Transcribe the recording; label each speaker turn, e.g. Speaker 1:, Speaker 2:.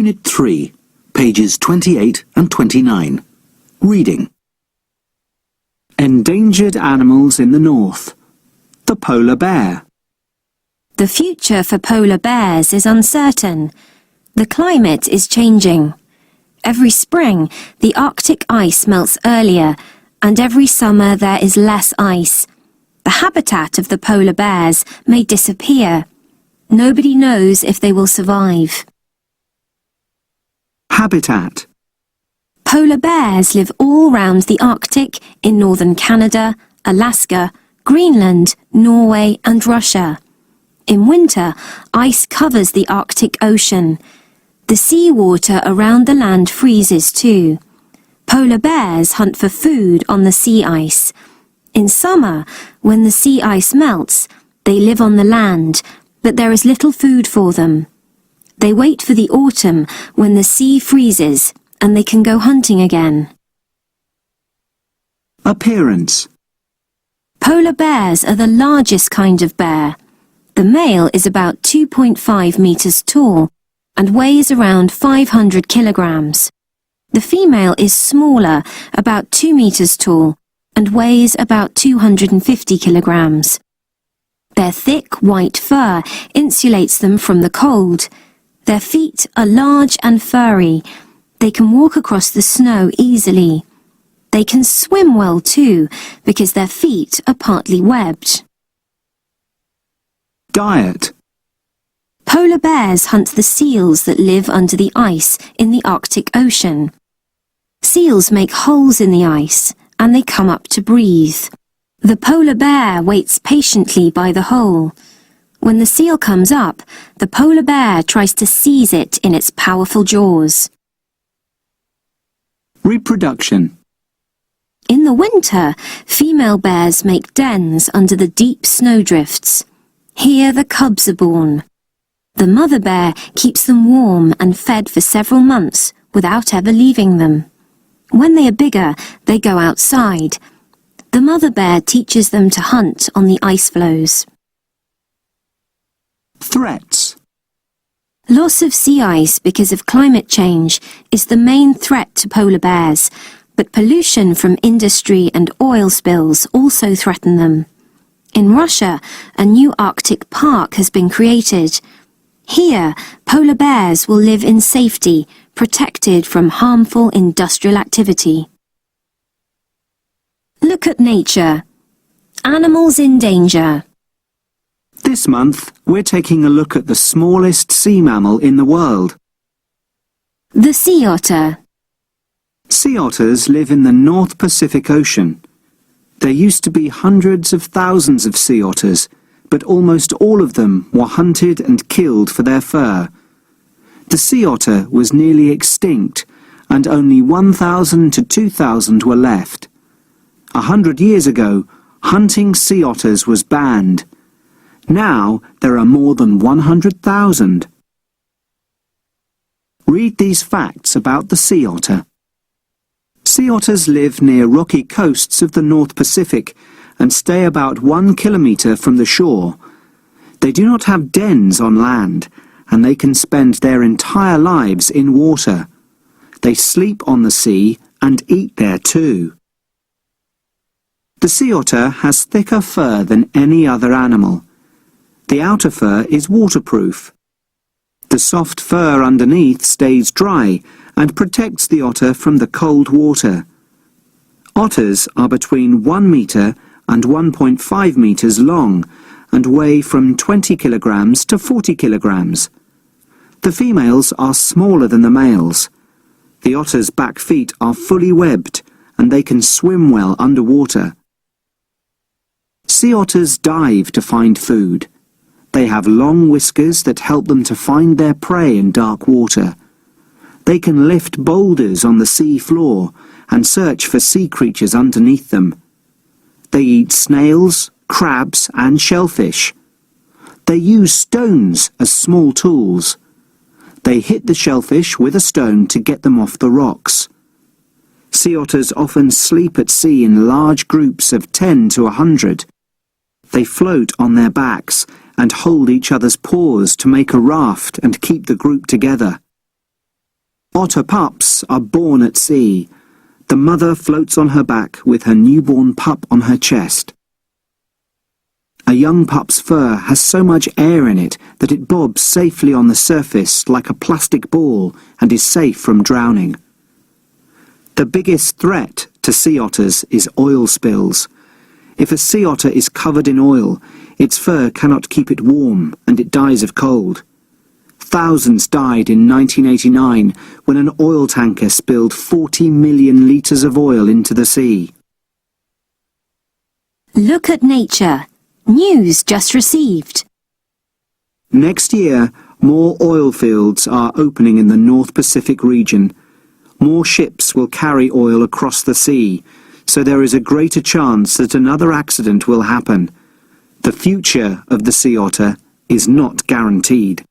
Speaker 1: Unit 3, pages 28 and 29. Reading. Endangered animals in the north. The polar bear.
Speaker 2: The future for polar bears is uncertain. The climate is changing. Every spring, the Arctic ice melts earlier, and every summer there is less ice. The habitat of the polar bears may disappear. Nobody knows if they will survive.
Speaker 1: Habitat.
Speaker 2: Polar bears live all round the Arctic, in northern Canada, Alaska, Greenland, Norway and Russia. In winter, ice covers the Arctic Ocean. The seawater around the land freezes too. Polar bears hunt for food on the sea ice. In summer, when the sea ice melts, they live on the land, but there is little food for them. They wait for the autumn when the sea freezes and they can go hunting again.
Speaker 1: Appearance.
Speaker 2: Polar bears are the largest kind of bear. The male is about 2.5 meters tall and weighs around 500 kilograms. The female is smaller, about 2 meters tall, and weighs about 250 kilograms. Their thick white fur insulates them from the cold. Their feet are large and furry. They can walk across the snow easily. They can swim well too, because their feet are partly webbed.
Speaker 1: Diet.
Speaker 2: Polar bears hunt the seals that live under the ice in the Arctic Ocean. Seals make holes in the ice, and they come up to breathe. The polar bear waits patiently by the hole. When the seal comes up, the polar bear tries to seize it in its powerful jaws.
Speaker 1: Reproduction.
Speaker 2: In the winter, female bears make dens under the deep snowdrifts. Here the cubs are born. The mother bear keeps them warm and fed for several months without ever leaving them. When they are bigger, they go outside. The mother bear teaches them to hunt on the ice floes.
Speaker 1: Threats.
Speaker 2: Loss of sea ice because of climate change is the main threat to polar bears, but pollution from industry and oil spills also threaten them. In Russia, a new Arctic park has been created. Here, polar bears will live in safety, protected from harmful industrial activity. Look at nature. Animals in danger.
Speaker 1: This month, we're taking a look at the smallest sea mammal in the world.
Speaker 2: The sea otter.
Speaker 1: Sea otters live in the North Pacific Ocean. There used to be hundreds of thousands of sea otters, but almost all of them were hunted and killed for their fur. The sea otter was nearly extinct, and only 1,000 to 2,000 were left. 100 years ago, hunting sea otters was banned. Now there are more than 100,000. Read these facts about the sea otter. Sea otters live near rocky coasts of the North Pacific and stay about 1 kilometre from the shore. They do not have dens on land, and they can spend their entire lives in water. They sleep on the sea and eat there too. The sea otter has thicker fur than any other animal. The outer fur is waterproof. The soft fur underneath stays dry and protects the otter from the cold water. Otters are between 1 metre and 1.5 metres long and weigh from 20 kilograms to 40 kilograms. The females are smaller than the males. The otter's back feet are fully webbed and they can swim well underwater. Sea otters dive to find food. They have long whiskers that help them to find their prey in dark water. They can lift boulders on the sea floor and search for sea creatures underneath them. They eat snails, crabs and shellfish. They use stones as small tools. They hit the shellfish with a stone to get them off the rocks. Sea otters often sleep at sea in large groups of 10 to 100. They float on their backs and hold each other's paws to make a raft and keep the group together. Otter pups are born at sea. The mother floats on her back with her newborn pup on her chest. A young pup's fur has so much air in it that it bobs safely on the surface like a plastic ball and is safe from drowning. The biggest threat to sea otters is oil spills. If a sea otter is covered in oil, its fur cannot keep it warm and it dies of cold. Thousands died in 1989 when an oil tanker spilled 40 million litres of oil into the sea.
Speaker 2: Look at nature. News just received.
Speaker 1: Next year, more oil fields are opening in the North Pacific region. More ships will carry oil across the sea, so there is a greater chance that another accident will happen. The future of the sea otter is not guaranteed.